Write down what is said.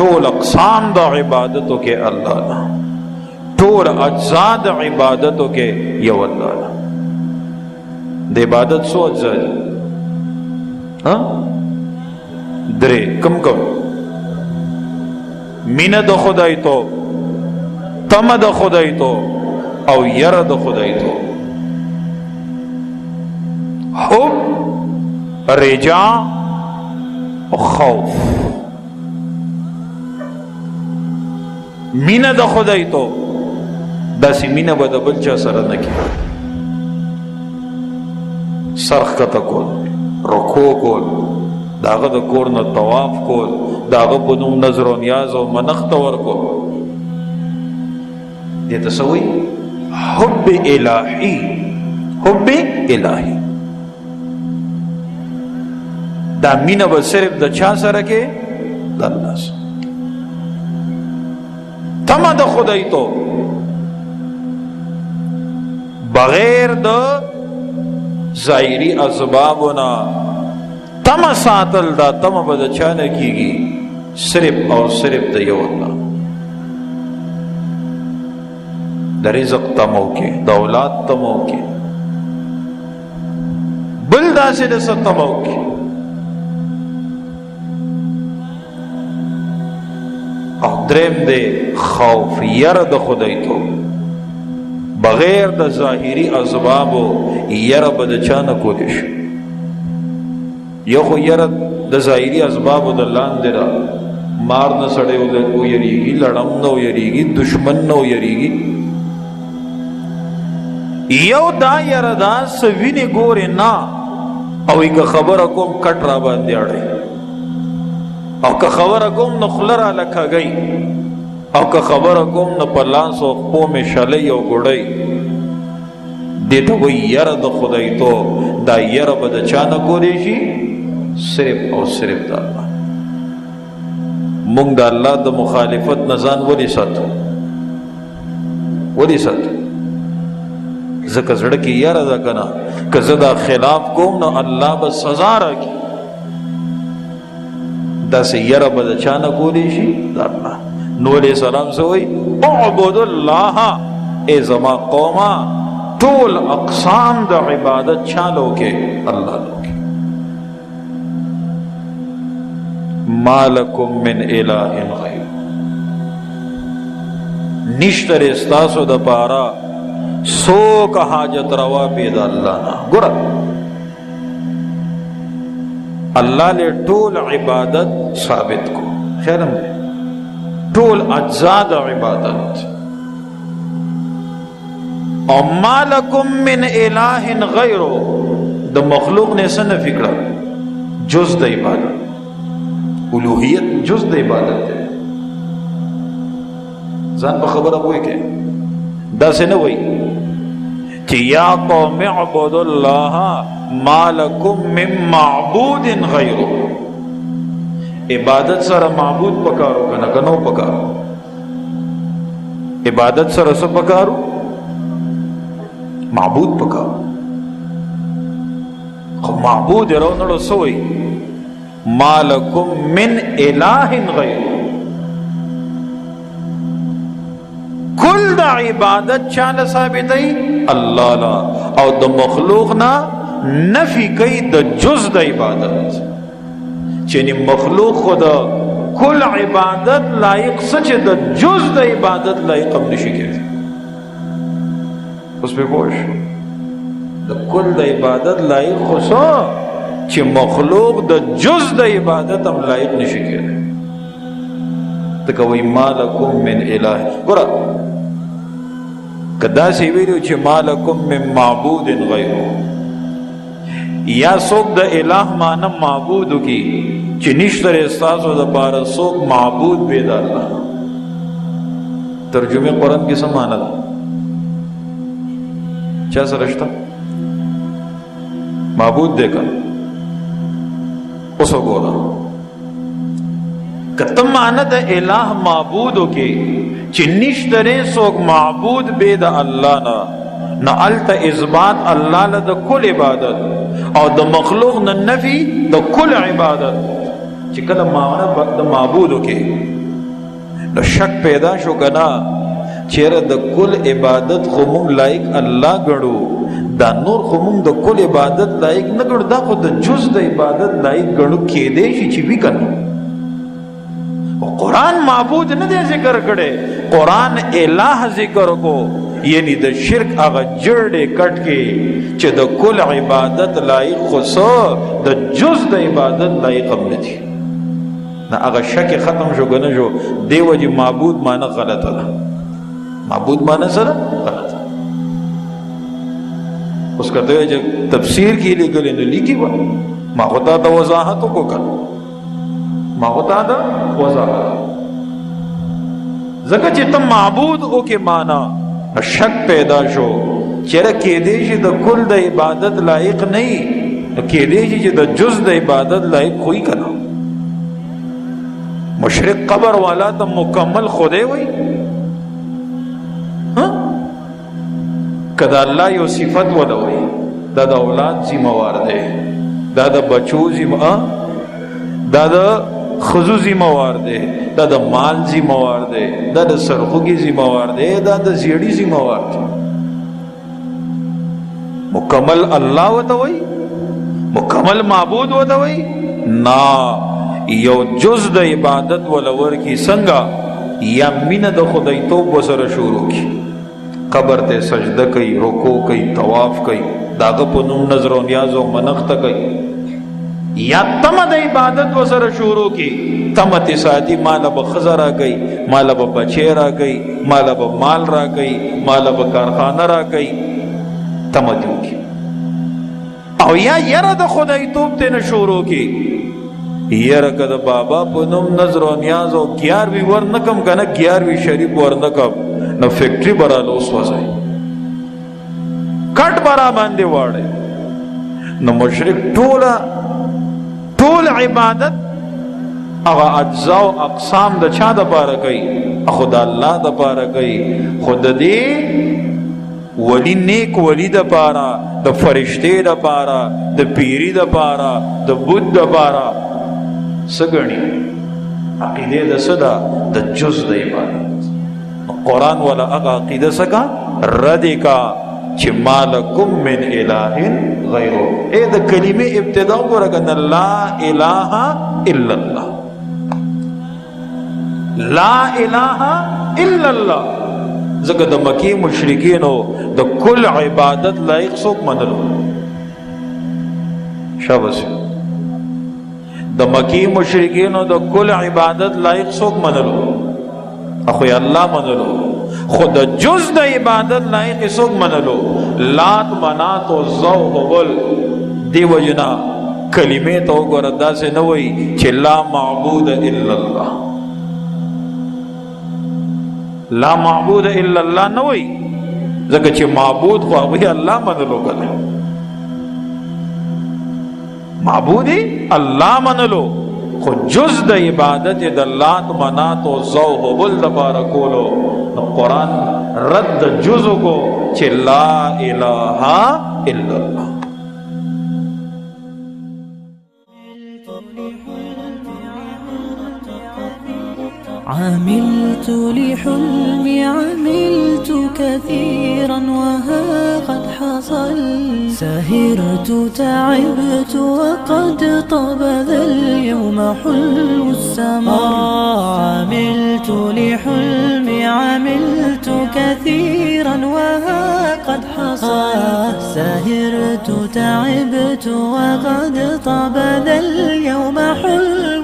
ټول اقسام د عبادتو کې الله نه، ټول اجزا د عبادتو کې یو الله نه. د عبادت څو اجزا دي؟ درې. کم کم؟ مینه د خدای تو، تمه د خدای تو، او یره د خدای تو. حب، رجاء او خوف. مینه د خدای تو، داسې مینه به د بل چا سره نه کېږي. سر ښکته کول، رکوع کول، د هغه د کور نه طواف کول، د هغه په نوم نظر و نیاز او منښت ورکول، دې ته څه وایي؟ حب الهي. حب الهي. دا مینه به صرف د چا سره کې؟ د الله سره. تمه د خدای تو، بغیر د ظاهري اسبابونه تمه ساتل، دا تمه به د چا نه کېږي؟ صرف او صرف د یو الله. د رزق تمو کې، د اولاد تمو کې، بل داسې د څه تمو کې. او دریم دی خوف، یره د خدای تو، بغیر د ظاهري اسبابو یره به د چا نه کولی شي. یو خو یره د ظاهري اسبابو د لاندې را، مار نه سړی ویریږي، لړم نه ویریږي، دشمن نه ویریږي. یو دا یره دا سوینې ګورې نه، او که خبره کوم کټ را باندې اړی، او که خبره کوم نو خوله را لکږئ، او که خبره کوم نو په لاس او پښو مې شلی او ګوډئ. دې ته وایي یره د خدای تو. دا یره به د چا نه کولی شي؟ صرف او صرف د الله. موږ د الله د مخالفت نه ځان ولې ساتو؟ ولې ساتو؟ ځکه زړه کې یره ده که نه، که زه دا خلاف کوم نو الله به سزا راکړي. داسې یره به د چا نه کولی شي؟ د الله. نو علیہ السلام څه وایي؟ اعبد الله. ای زما قومه، ټول اقسام د عبادت چا لو کې؟ الله لو کې. ما لکم من اله غیر، نشتر استاسو د پارا سوک حاجت روا بید اللہ نا. گورا اللہ لے ټول عبادت ثابت کو، خیرم دے ټول اجزا د عبادت. او ما لکم من الہ غیرو، د مخلوق نے سن فکر جز د عبادت. الوہیت جز د عبادت ہے. ځان په خبره وای کې دا څه نه وای چې یا قوم اعبدوا الله ما لكم من معبود غیره. عبادت سره معبود پکارو کنه کنو پکارو. عبادت سره څه پکارو؟ معبود پکارو. خو معبود رونړو سوې ما لكم من اله غیره. کل دا عبادت چاله ثابتای الله لا، او د مخلوق نا نفی کئی د جز د عبادت. چنی مخلوق خدا کل عبادت لائق سچ د جز د عبادت لائق هم نشی کرد. اس پہ پوش د کل د عبادت لائق خسا چی مخلوق د جز د عبادت هم لائق نشی کرد. تکوی ما لکم من الہ. گورا کدا سی ویلو چی ما لکم من معبود غیرو، یا سوک دا الہ مانا معبودو کی چی نشتر استاسو دا پارا سوک معبود بید اللہ. ترجمه قرآن کی سمانا دا چا سرشتا معبود دیکھا اسو گولا کتم مانا دا الہ معبودو کی چی نشترے سوک معبود بید اللہ نا علتا اثبات اللہ لدى کل عبادت، او دا مخلوق نا نفی دا کل عبادت. چی کل مانا دا معبودو کی نو شک پیدا شو کنا چیرې د کل عبادت خو مونږ لایق الله ګڼو دا نور خو مونږ د کل عبادت لایق نه ګڼو دا خو د جز د عبادت لایق ګڼو کېدی شي چې وي کنه قرآن معبود نه دی ذکر کړي قرآن الہ ذکر کو یعنی د شرک هغه جړې کټ کې چې د کل عبادت لایق خو د جز د عبادت لایق هم نه دي نه هغه شک ختم شو کنه شو دیو جی معبود معنی غلطه ده معبود معنی سره غلطه اوس کته چې تفسیر کې لیکل نه لیکي ما غوتا د وضاحت کو کړ ما غوتا د وضاحت زکه چې تم معبود او کې معنی شک پیدا شو چیرې کې دې چې د کل د عبادت لایق نه کې دې چې د جز د عبادت لایق خوې کړه مشرک قبر والا ته مکمل خوده وي کدا الله یو صفت ولوي دا د اولاد ذمہوار دی دا د بچو دا د خزو ذمہوار دی دا د مال ذمہوار دی دا د سرخوږي ذمہوار دی دا د زیړی ذمہوار دی مکمل الله وتوي مکمل معبود وتوي نا یو جز د عبادت ولور کی څنګه یا مینه د خدای توب وسره شروع کی قبر ته سجده کوي رکوع کوي طواف کوي داغه په نوم نظر او نیاز او منښت کوي یا تم د عبادت وسره شروع کی تم ته ساتي مال به خزرا کوي مال به بچی را کوي مال به مال را کوي مال به کارخانه را کوي تم دیو کی او یا یره د خدای توب ته نه شروع کی یره کده بابا په نوم نظر او نیاز او 11 ورنکم کنه 11 شریف ورنکم نو فیکٹری براله اوس وځي کټ برا باندې واړي نو مشرک ټول عبادت هغه اجزا او اقسام د چا د پاره کوي خدای الله د پاره کوي خود دې ولی نیک ولی د پاره د فرشته د پاره د پیری د پاره د بت د پاره سګنی عقیده د صدا د جز د عبادت قرآن والا اغا عقیده سکا ردی کا چی مالکم من الہ غیرو اے دا کلمه ابتدا ورکن لا الہ الا اللہ لا الہ الا اللہ زکر دا مکی مشرکینو دا کل عبادت لائق سوک منلو شاباسی دا مکی مشرکینو دا کل عبادت لائق سوک منلو اخوی اللہ منلو خود جز دا عبادت لائق سوک منلو لات منات و زو حبل دی وجنا کلمے تو گردہ سے نوئی چھ لا معبود الا اللہ لا معبود الا اللہ نوئی زکر چھ معبود خواہوی اللہ منلو کلے معبودی اللہ منلو خو جز د عبادت د لات منات او زو حبل د پاره کولو نو قرآن رد جز کو چې لا الہ الا اللہ عملت لحلمي عملت كثيرا وها قد حصل سهرت تعبت وقد طاب ذا اليوم حلو السمر عملت لحلمي عملت كثيرا وها قد حصل سهرت تعبت وقد طاب ذا اليوم حلو